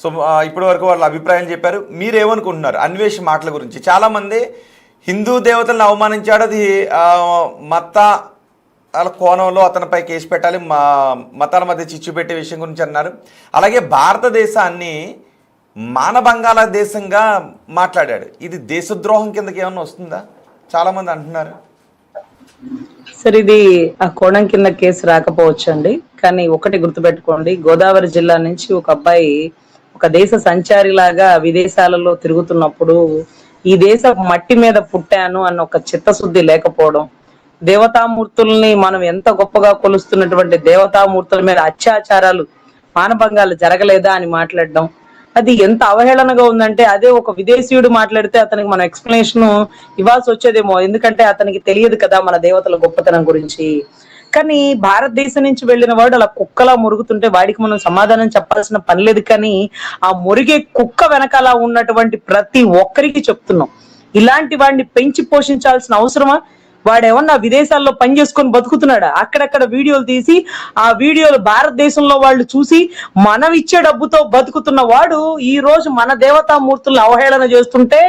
So ఇప్పటి వరకు వాళ్ళ అభిప్రాయం చెప్పారు. మీరేమనుకుంటున్నారు అన్వేష్ మాటల గురించి? చాలామంది హిందూ దేవతలను అవమానించాడు, అది మత కోణంలో అతనిపై కేసు పెట్టాలి, మతాల మధ్య చిచ్చు పెట్టే విషయం గురించి అన్నారు. అలాగే భారతదేశాన్ని మానభంగాల దేశంగా మాట్లాడాడు. ఇది దేశద్రోహం కిందకి ఏమన్నా వస్తుందా? చాలామంది అంటున్నారు. సార్ ఇది ఆ కోణం కింద కేసు రాకపోవచ్చు అండి, కానీ ఒకటి గుర్తుపెట్టుకోండి, గోదావరి జిల్లా నుంచి ఒక అబ్బాయి ఒక దేశ సంచారిలాగా విదేశాలలో తిరుగుతున్నప్పుడు ఈ దేశ మట్టి మీద పుట్టాను అన్న ఒక చిత్తశుద్ధి లేకపోవడం, దేవతామూర్తుల్ని మనం ఎంత గొప్పగా కొలుస్తున్నటువంటి దేవతామూర్తుల మీద అత్యాచారాలు మానభంగాలు జరగలేదా అని మాట్లాడడం, అది ఎంత అవహేళనగా ఉందంటే అదే ఒక విదేశీయుడు మాట్లాడితే అతనికి మనం ఎక్స్ప్లెనేషన్ ఇవ్వాల్సి వచ్చేదేమో, ఎందుకంటే అతనికి తెలియదు కదా మన దేవతల గొప్పతనం గురించి. కానీ భారతదేశం నుంచి వెళ్ళిన వాడు అలా కుక్కలా మురుగుతుంటే వాడికి మనం సమాధానం చెప్పాల్సిన పని లేదు. కానీ ఆ మురిగే కుక్క వెనకాల ఉన్నటువంటి ప్రతి ఒక్కరికి చెప్తున్నాం, ఇలాంటి వాడిని పెంచి పోషించాల్సిన అవసరమా? వాడేమన్నా విదేశాల్లో పని చేసుకొని బతుకుతున్నాడా? అక్కడక్కడ వీడియోలు తీసి ఆ వీడియోలు భారతదేశంలో వాళ్ళు చూసి మనం ఇచ్చే డబ్బుతో బతుకుతున్న వాడు ఈ రోజు మన దేవతామూర్తులను అవహేళన చేస్తుంటే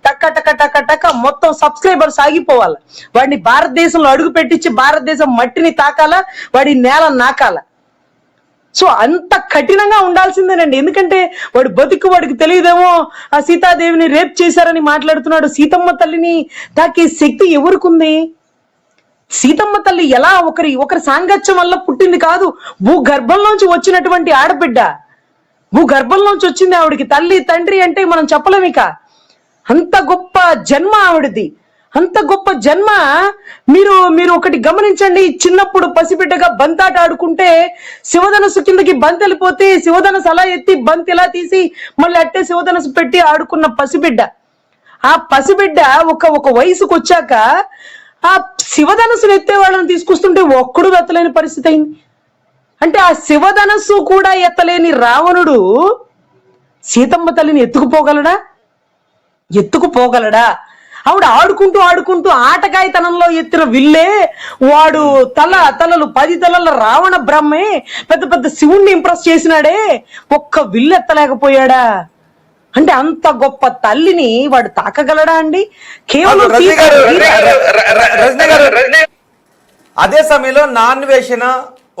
టక్క టక్క టక్క టక్క మొత్తం సబ్స్క్రైబర్స్ ఆగిపోవాలి. వాడిని భారతదేశంలో అడుగు పెట్టించి భారతదేశం మట్టిని తాకాల, వాడి నేల నాకాల. సో అంత కఠినంగా ఉండాల్సిందేనండి, ఎందుకంటే వాడు బతుకు వాడికి తెలియదేమో ఆ సీతాదేవిని రేప్ చేశారని మాట్లాడుతున్నాడు. సీతమ్మ తల్లిని తాకే శక్తి ఎవరికుంది? సీతమ్మ తల్లి ఎలా ఒకరి సాంగత్యం వల్ల పుట్టింది కాదు, భూగర్భంలోంచి వచ్చినటువంటి ఆడబిడ్డ. భూగర్భంలోంచి వచ్చింది ఆవిడికి తల్లి తండ్రి అంటే మనం చెప్పలేం. ఇక అంత గొప్ప జన్మ ఆవిడది, అంత గొప్ప జన్మ. మీరు ఒకటి గమనించండి, చిన్నప్పుడు పసిబిడ్డగా బంతాట ఆడుకుంటే శివధనస్సు కిందకి బంతి వెళ్ళిపోతే శివధనస్సు అలా ఎత్తి బంతి ఇలా తీసి మళ్ళీ అట్టే శివధనస్సు పెట్టి ఆడుకున్న పసిబిడ్డ. ఆ పసిబిడ్డ ఒక వయసుకు వచ్చాక ఆ శివధనస్సును ఎత్తే వాళ్ళని తీసుకొస్తుంటే ఒక్కడు ఎత్తలేని పరిస్థితి అయింది. అంటే ఆ శివధనస్సు కూడా ఎత్తలేని రావణుడు సీతమ్మ తల్లిని ఎత్తుకుపోగలడా? ఆవిడ ఆడుకుంటూ ఆడుకుంటూ ఆటకాయతనంలో ఎత్తిన విల్లే వాడు తలలు 10 తలల రావణ బ్రహ్మే పెద్ద పెద్ద శివుణ్ణి ఇంప్రెస్ చేసినాడే, ఒక్క విల్లు ఎత్తలేకపోయాడా? అంటే అంత గొప్ప తల్లిని వాడు తాకగలడా అండి? కేవలం అదే సమయంలో నాన్వేషణ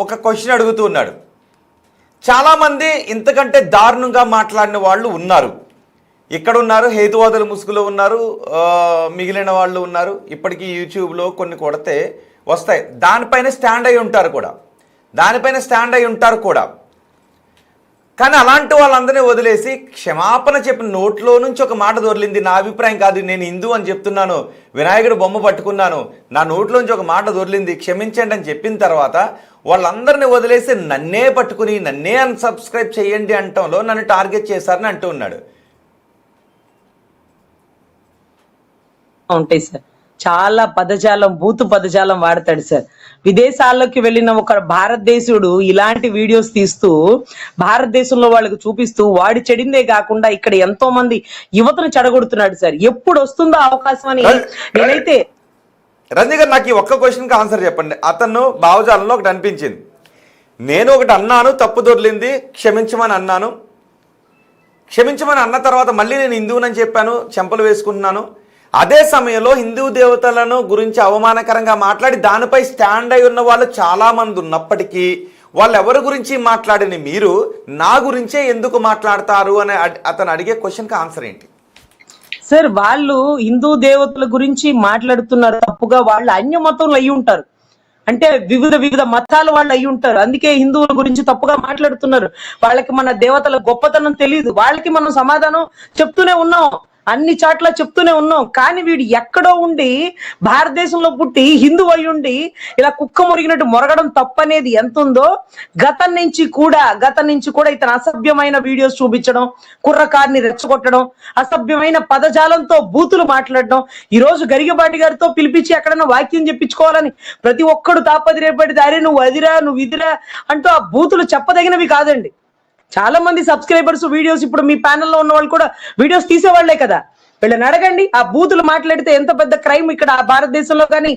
ఒక క్వశ్చన్ అడుగుతూ ఉన్నాడు. చాలా మంది ఇంతకంటే దారుణంగా మాట్లాడిన వాళ్ళు ఉన్నారు, ఇక్కడ ఉన్నారు, హేతువాదుల ముసుగులో ఉన్నారు, మిగిలిన వాళ్ళు ఉన్నారు. ఇప్పటికీ యూట్యూబ్లో కొన్ని కొడితే వస్తాయి, దానిపైన స్టాండ్ అయి ఉంటారు కూడా. కానీ అలాంటి వాళ్ళందరినీ వదిలేసి క్షమాపణ చెప్పిన నోట్లో నుంచి ఒక మాట దొరికింది, నా అభిప్రాయం కాదు, నేను హిందూ అని చెప్తున్నాను, వినాయకుడు బొమ్మ పట్టుకున్నాను, నా నోట్లోంచి ఒక మాట దొరికింది, క్షమించండి అని చెప్పిన తర్వాత వాళ్ళందరినీ వదిలేసి నన్నే పట్టుకుని నన్నే అన్సబ్స్క్రైబ్ చేయండి అంటంలో నన్ను టార్గెట్ చేశారని అంటూ ఉన్నాడు. ఉంటాయి సార్, చాలా బూతు పదజాలం వాడతాడు సార్. విదేశాల్లోకి వెళ్ళిన ఒక భారతదేశుడు ఇలాంటి వీడియోస్ తీస్తూ భారతదేశంలో వాళ్ళకి చూపిస్తూ వాడి చెడిందే కాకుండా ఇక్కడ ఎంతో మంది యువతను చెడగొడుతున్నాడు సార్. ఎప్పుడు వస్తుందో అవకాశం అని నేనైతే. రంజీ గారు, నాకు ఈ ఒక్క క్వశ్చన్కి ఆన్సర్ చెప్పండి. అతను భావజాలంలో ఒకటి అనిపించింది, నేను ఒకటి అన్నాను, తప్పు దొర్లింది, క్షమించమని అన్న తర్వాత మళ్ళీ నేను హిందువునని చెప్పాను, చెంపలు వేసుకుంటున్నాను. అదే సమయంలో హిందూ దేవతలను గురించి అవమానకరంగా మాట్లాడి దానిపై స్టాండ్ అయి ఉన్న వాళ్ళు చాలామంది ఉన్నప్పటికీ వాళ్ళు ఎవరి గురించి మాట్లాడిన మీరు నా గురించే ఎందుకు మాట్లాడతారు అని అతను అడిగే క్వశ్చన్కి ఆన్సర్ ఏంటి సార్? వాళ్ళు హిందూ దేవతల గురించి మాట్లాడుతున్నారు తప్పుగా, వాళ్ళు అన్య మతంలో అయి ఉంటారు, అంటే వివిధ మతాల వాళ్ళు అయి ఉంటారు, అందుకే హిందువుల గురించి తప్పుగా మాట్లాడుతున్నారు. వాళ్ళకి మన దేవతల గొప్పతనం తెలియదు, వాళ్ళకి మనం సమాధానం చెప్తూనే ఉన్నాం, అన్ని చోట్ల చెప్తూనే ఉన్నాం. కానీ వీడు ఎక్కడో ఉండి భారతదేశంలో పుట్టి హిందూ అయి ఉండి ఇలా కుక్క మురిగినట్టు మొరగడం తప్పనేది ఎంత ఉందో, గతం నుంచి కూడా ఇతను అసభ్యమైన వీడియోస్ చూపించడం, కుర్రకారిని రెచ్చగొట్టడం, అసభ్యమైన పదజాలంతో బూతులు మాట్లాడడం, ఈ రోజు గరిగబాటి గారితో పిలిపించి ఎక్కడన్నా వాక్యం చెప్పించుకోవాలని ప్రతి ఒక్కడు తాపదిరేపడితే అరే నువ్వు అదిరా నువ్వు ఇదిరా అంటూ ఆ బూతులు చెప్పదగినవి కాదండి. చాలా మంది సబ్స్క్రైబర్స్ వీడియోస్ ఇప్పుడు మీ ప్యానెల్లో ఉన్న వాళ్ళు కూడా వీడియోస్ తీసేవాళ్లే కదా, వీళ్ళని అడగండి. ఆ బూతులు మాట్లాడితే ఎంత పెద్ద క్రైమ్ ఇక్కడ భారతదేశంలో కానీ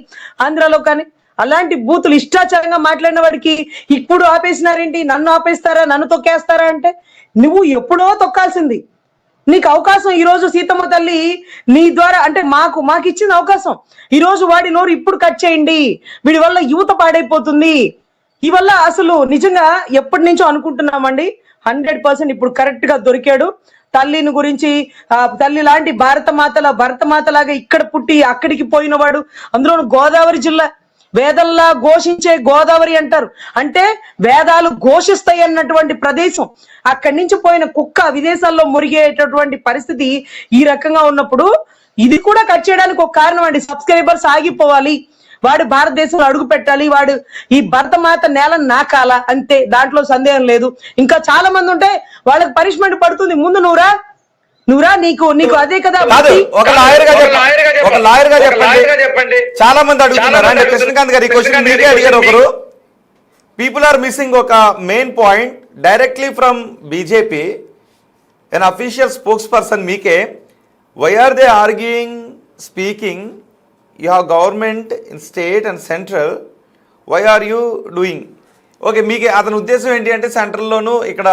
ఆంధ్రాలో కానీ. అలాంటి బూతులు ఇష్టాచారంగా మాట్లాడిన వాడికి ఇప్పుడు ఆపేసినారేంటి, నన్ను ఆపేస్తారా, నన్ను తొక్కేస్తారా అంటే నువ్వు ఎప్పుడో తొక్కాల్సింది. నీకు అవకాశం ఈ రోజు సీతమ్మ తల్లి నీ ద్వారా అంటే మాకు ఇచ్చిన అవకాశం. ఈ రోజు వాడి నోరు ఇప్పుడు కట్ చేయండి, వీడి వల్ల యువత పాడైపోతుంది. ఈ వల్ల అసలు నిజంగా ఎప్పటి నుంచో అనుకుంటున్నామండి. 100% ఇప్పుడు కరెక్ట్ గా దొరికాడు. తల్లిని గురించి తల్లి లాంటి భరతమాతలాగా ఇక్కడ పుట్టి అక్కడికి పోయిన వాడు, అందులో గోదావరి జిల్లా వేదల్లా ఘోషించే గోదావరి అంటారు. అంటే వేదాలు ఘోషిస్తాయి అన్నటువంటి ప్రదేశం. అక్కడి నుంచి పోయిన కుక్క విదేశాల్లో మురిగేటటువంటి పరిస్థితి ఈ రకంగా ఉన్నప్పుడు ఇది కూడా కట్ చేయడానికి ఒక కారణం అండి. సబ్స్క్రైబర్స్ ఆగిపోవాలి, వాడు భారతదేశంలో అడుగు పెట్టాలి, వాడు ఈ భరతమాత నేలను నాకాల, అంతే, దాంట్లో సందేహం లేదు. ఇంకా చాలా మంది ఉంటే వాళ్ళకి పనిష్మెంట్ పడుతుంది. ముందు నువ్వురా నీకు అదే కదా. ఒక లాయర్ గా చెప్పండి. చాలా మంది అడుగుతున్నారు అంటే కృష్ణకాంత్ గారు ఈ క్వశ్చన్ మీకే అడిగారు ఒకరు. పీపుల్ ఆర్ మిస్సింగ్ ఒక main point directly from BJP, an official spokesperson మీకే. Why are they arguing, speaking? You have government in state and central. Why are you doing? Okay, మీకే అతని ఉద్దేశం ఏంటి అంటే సెంట్రల్లోనూ ఇక్కడ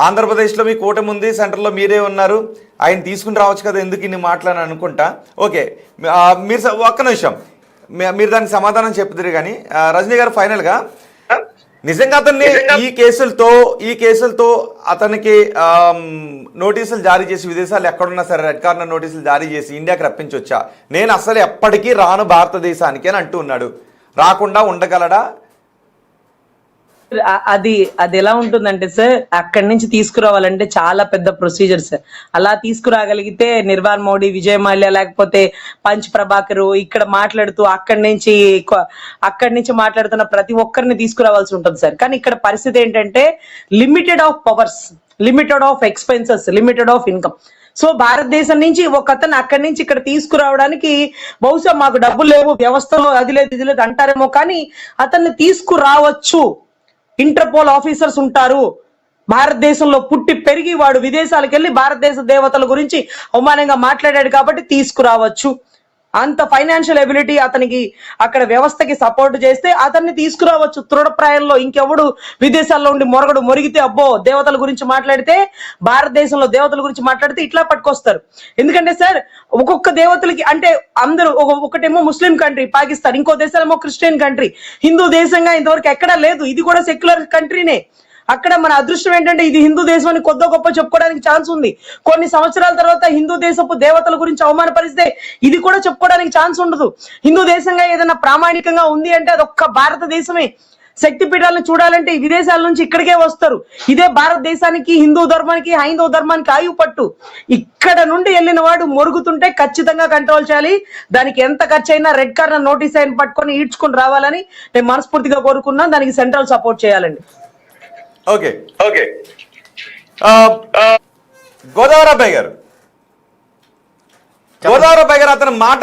ఆంధ్రప్రదేశ్లో మీ కూటమి ఉంది, సెంట్రల్లో మీరే ఉన్నారు, ఆయన తీసుకుని రావచ్చు కదా, ఎందుకు ఇన్ని మాట్లాడని అనుకుంటా. ఓకే, మీరు ఒక్క నిమిషం, మీరు దానికి సమాధానం చెప్తారు కానీ రజనీ గారు ఫైనల్గా నిజంగా అతన్ని ఈ కేసులతో అతనికి నోటీసులు జారీ చేసి విదేశాలు ఎక్కడున్నా సరే రెడ్ కార్నర్ నోటీసులు జారీ చేసి ఇండియాకి రప్పించవచ్చా? నేను అసలు ఎప్పటికీ రాను భారతదేశానికి అని అంటూ ఉన్నాడు. రాకుండా ఉండగలడా? అది ఎలా ఉంటుందంటే సార్, అక్కడి నుంచి తీసుకురావాలంటే చాలా పెద్ద ప్రొసీజర్ సార్. అలా తీసుకురాగలిగితే నిర్వాన్ మోడీ, విజయ్ మాల్యా, లేకపోతే పంచ్ ప్రభాకర్ ఇక్కడ మాట్లాడుతూ అక్కడి నుంచి మాట్లాడుతున్న ప్రతి ఒక్కరిని తీసుకురావాల్సి ఉంటుంది సార్. కానీ ఇక్కడ పరిస్థితి ఏంటంటే limited of powers, limited of expenses, limited of income. So భారతదేశం నుంచి ఒక అతను అక్కడి నుంచి ఇక్కడ తీసుకురావడానికి బహుశా మాకు డబ్బులు లేవు, వ్యవస్థలో అది లేదు ఇది లేదు అంటారేమో, కానీ అతన్ని తీసుకురావచ్చు. ఇంటర్పోల్ ఆఫీసర్స్ ఉంటారు. భారతదేశంలో పుట్టి పెరిగి వాడు విదేశాలకు వెళ్ళి భారతదేశ దేవతల గురించి అవమానంగా మాట్లాడాడు కాబట్టి తీసుకురావచ్చు. అంత ఫైనాన్షియల్ ఎబిలిటీ అతనికి అక్కడ వ్యవస్థకి సపోర్ట్ చేస్తే అతన్ని తీసుకురావచ్చు తృఢప్రాయంలో. ఇంకెవడు విదేశాల్లో ఉండి మొరిగితే అబ్బో దేవతల గురించి మాట్లాడితే, భారతదేశంలో దేవతల గురించి మాట్లాడితే ఇట్లా పట్టుకొస్తారు. ఎందుకంటే సార్ ఒక్కొక్క దేవతలకి అంటే అందరూ ఒకటేమో ముస్లిం కంట్రీ పాకిస్తాన్, ఇంకో దేశాలేమో క్రిస్టియన్ కంట్రీ, హిందూ దేశంగా ఇంతవరకు ఎక్కడా లేదు. ఇది కూడా సెక్యులర్ కంట్రీనే. అక్కడ మన అదృష్టం ఏంటంటే ఇది హిందూ దేశం అని కొద్ది గొప్ప చెప్పుకోవడానికి ఛాన్స్ ఉంది. కొన్ని సంవత్సరాల తర్వాత హిందూ దేశపు దేవతల గురించి అవమానపరిస్తే ఇది కూడా చెప్పుకోవడానికి ఛాన్స్ ఉండదు. హిందూ దేశంగా ఏదైనా ప్రామాణికంగా ఉంది అంటే అది ఒక్క భారతదేశమే. శక్తి పీఠాలను చూడాలంటే విదేశాల నుంచి ఇక్కడికే వస్తారు. ఇదే భారతదేశానికి, హిందూ ధర్మానికి, హైందవ ధర్మానికి ఆయువు పట్టు. ఇక్కడ నుండి వెళ్ళిన వాడు మొరుగుతుంటే ఖచ్చితంగా కంట్రోల్ చేయాలి. దానికి ఎంత ఖర్చు అయినా రెడ్ కార్నర్ నోటీస్ అయిన పట్టుకొని ఈడ్చుకుని రావాలని నేను మనస్ఫూర్తిగా కోరుకున్నాను. దానికి సెంట్రల్ సపోర్ట్ చేయాలండి. ఓకే, గోదావరి అబ్బాయి గారు అతని మాట